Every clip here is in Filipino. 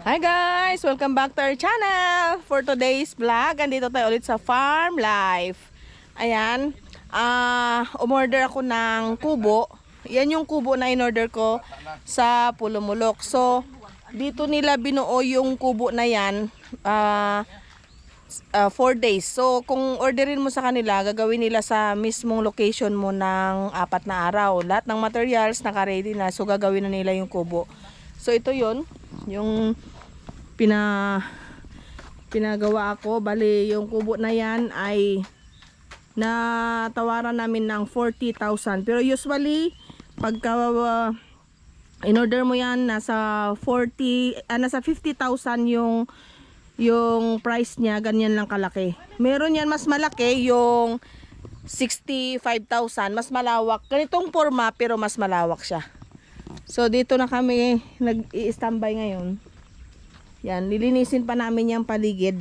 Hi guys! Welcome back to our channel! For today's vlog, andito tayo ulit sa Farm Life. Ayan, umorder ako ng kubo. Yan yung kubo na in-order ko sa Pulumulok. So, dito nila binuo yung kubo na yan 4 days. So, kung orderin mo sa kanila, gagawin nila sa mismong location mo ng 4 na araw. Lahat ng materials naka-ready na. So, gagawin na nila yung kubo. So, ito yon yung pinagawa ako. Bali, yung kubo na yan ay natawaran namin ng 40,000. Pero usually, pagka in-order mo yan, nasa 50,000 yung price niya, ganyan lang kalaki. Meron yan mas malaki, yung 65,000, mas malawak. Ganitong forma, pero mas malawak siya. So, dito na kami nag-i-standby ngayon. Yan, lilinisin pa namin yung paligid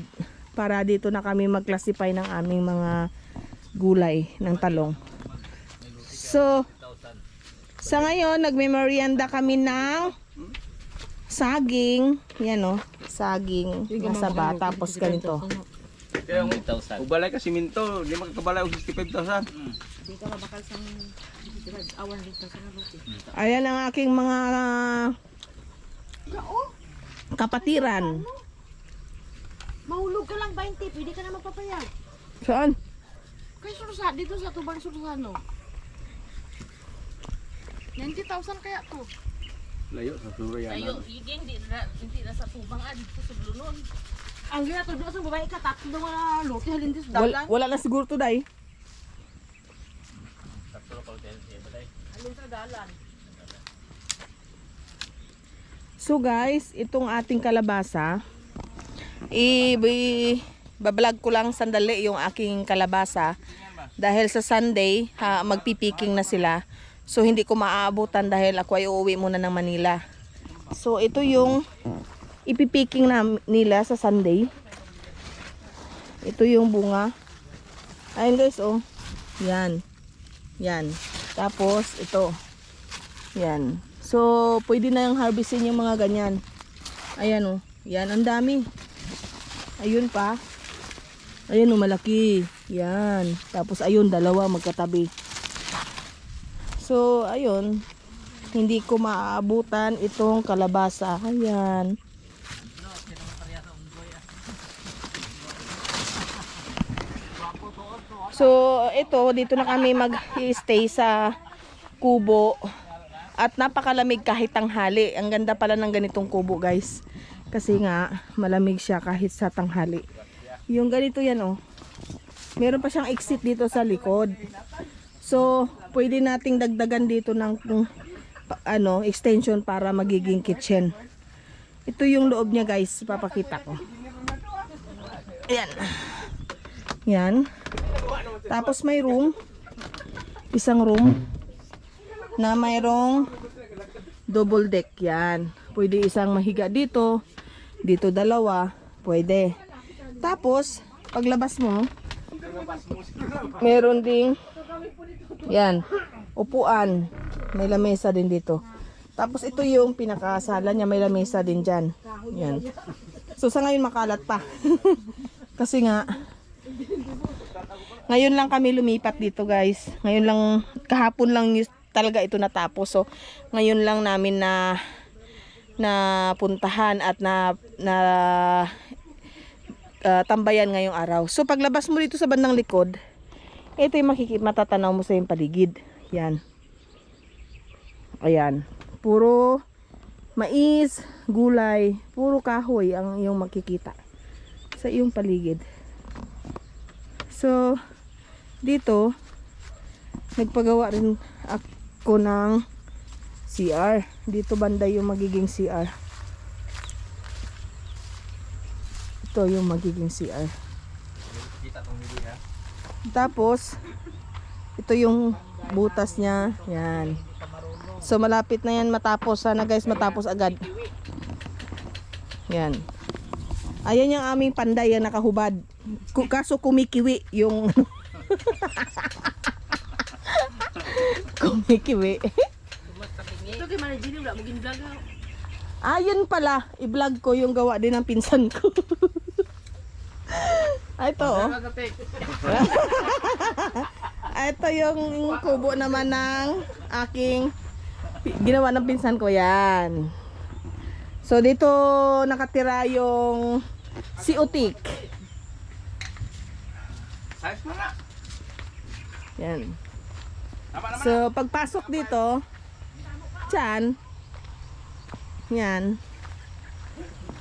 para dito na kami mag-classify ng aming mga gulay ng talong. So, sa ngayon, nagme-merienda kami ng saging. Yan o, saging na saba. Tapos ganito. Kaya ubalay ka siminto, di makakabalay og 65,000. Di ka mabakal sa awan dito sa lupi. Ayan ang aking mga kapatiran. Mahulog ka lang 20, pwede ka na magpapayag. Saan? Kay Sursa, dito sa Tubang Sursano. 90,000 kaya to. Layo sa Surayanan. Iging, hindi na sa Tubang, dito sa Blunon. Ang gina to doon sa babae ka, tatlo mga lote halin dito sa dalan. Wala na siguro to, day. Halin sa dalan. So guys, itong ating kalabasa, bablog ko lang sandali yung aking kalabasa dahil sa Sunday magpipiking na sila. So hindi ko maaabutan dahil ako ay uuwi muna ng Manila. So ito yung ipipiking na nila sa Sunday. Ito yung bunga. Ayun guys, oh. Yan. Yan. Tapos ito. Yan. So, pwede na yung harvestin yung mga ganyan. Ayan, oh. Yan, ang dami. Ayun pa. Ayan, oh, malaki. Yan. Tapos, ayun, dalawa magkatabi. So, ayun. Hindi ko maaabutan itong kalabasa. Ayan. So, ito, dito na kami mag-stay sa kubo. At napakalamig kahit tanghali. Ang ganda pala ng ganitong kubo, guys. Kasi nga, malamig siya kahit sa tanghali. Yung ganito yan, oh. Meron pa siyang exit dito sa likod. So, pwede nating dagdagan dito ng extension para magiging kitchen. Ito yung loob niya, guys. Papakita ko. Ayan. Yan. Tapos may room. Isang room na mayroong double deck. Yan. Pwede isang mahiga dito. Dito dalawa. Pwede. Tapos, paglabas mo, meron ding yan, upuan. May lamesa din dito. Tapos ito yung pinakasala niya. May lamesa din dyan. Yan. So sa ngayon makalat pa. Kasi nga, ngayon lang kami lumipat dito, guys. Ngayon lang, kahapon lang talaga ito natapos. So, ngayon lang namin na puntahan at tambayan ngayong araw. So, paglabas mo dito sa bandang likod, ito yung matatanaw mo sa yung paligid. Yan. Ayan. Puro mais, gulay, puro kahoy ang iyong makikita sa iyong paligid. So, dito, nagpagawa rin ako ng CR. Dito banda yung magiging CR. Ito yung magiging CR. Tapos, ito yung butas niya. Yan. So, malapit na yan matapos. Sana guys, matapos agad. Yan. Ayan yung aming panday yung nakahubad. Kaso kumikiwi yung kumikiwi. Ito kay Manay Jini, wala mo ginvlog. Yun pala. I-vlog ko yung gawa din ng pinsan ko. Ito oh. Ito yung kubo naman ng aking ginawa ng pinsan ko yan. So dito nakatira yung si Utik. Size mo na. Yan. So pagpasok dito, dyan, yan,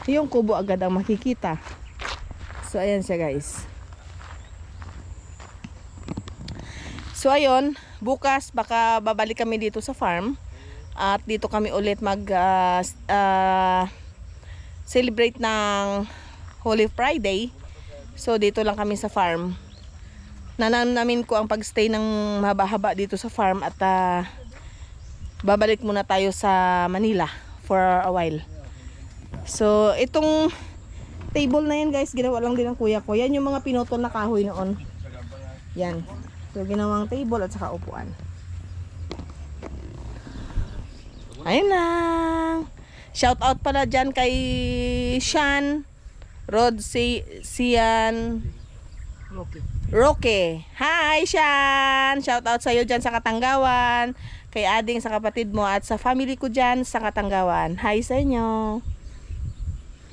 yung kubo agad ang makikita. So ayan siya guys. So ayun, bukas baka babalik kami dito sa farm. At dito kami ulit mag celebrate ng Holy Friday. So dito lang kami sa farm. Nananamin ko ang pagstay ng mahaba-haba dito sa farm. At babalik muna tayo sa Manila for a while. So itong table na yan guys, ginawa lang din ng kuya ko. Yan yung mga pinutol na kahoy noon. Yan. So ginawang table at saka upuan. Ayun lang. Shout out pala dyan kay Sean, Rod, Sian, Roque. Hi Sean! Shout out sa'yo dyan sa Katanggawan, kay Ading sa kapatid mo at sa family ko dyan sa Katanggawan. Hi sa inyo.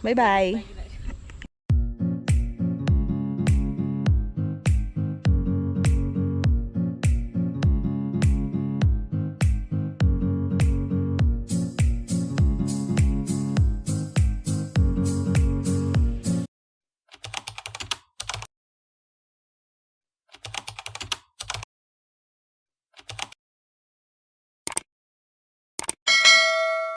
Bye bye.